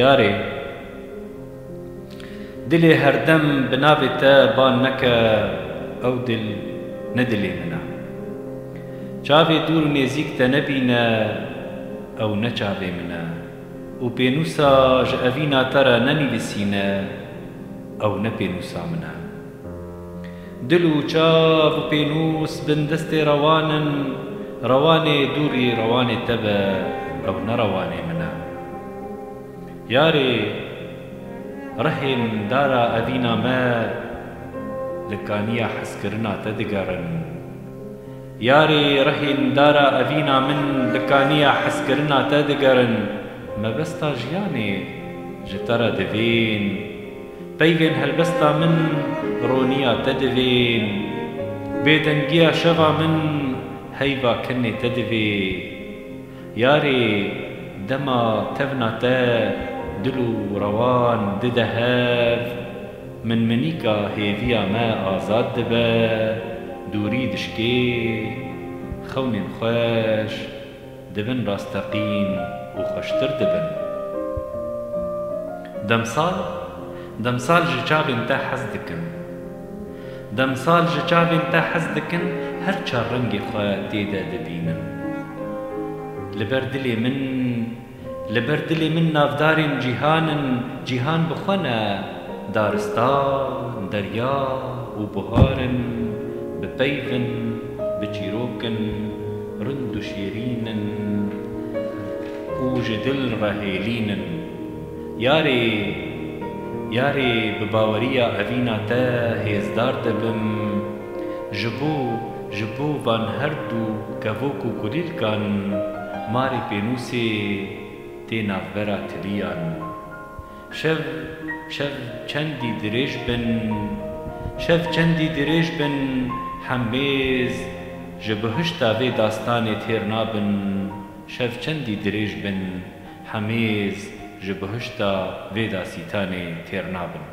یارێ دلێ هەردەم بناوێتە بان نەکە ئەو دل نە دلێ منە چاوێ دوور و نێزیکتە نەبینە ئەو نە چاوێ منە و پێنووسا ژە ئەڤینا تەرە نەنیویسینە ئەو نە پێنووسا منە دل و چاو و پێنووس بن دەستێ ڕەوانن ڕەوانێ دووری ڕەوانێ تەبە ئەو نە ڕەوانێ منە یارێ ڕەهێن دارا ئەڤینا مە لە کانیە حەزکردنا تە دگەڕن یارێ ڕەهێن دارا ئەڤینا من لە کانیە حەزکردنا تە دگەڕن مەبەستا ژیانێ ji te re divên peyvên helbesta min roniya te divên bêdengiya şeva min heyva kinê te divê yarê dema tevna te dil û rewan dide hev min minîka hêviya me azad dibe dûrî dişkê xewnên xweş dibin rasteqîn û xweştir dibin demsal ji çavên te hez dikin demsal ji çavên te hez dikin her çar rengê xwe têde dibînin li ber dilê min navdarên cîhanin cîhan bi xwe ne daristan derya û buharin bi peyvin bi çîrokin rind û şêrînin û ji dil rehêlînin yarê bi baweriya evîna te hêzdar dibim ji bo van her du kevok û kulîlkan marê pênûsê tê navbera tiliyan şev çendî dirêj bin hemêz ji bihişta vê dastanê têr nabin şev çendî dirêj bin hemêz ji bihişta vê dasîtanê têr nabin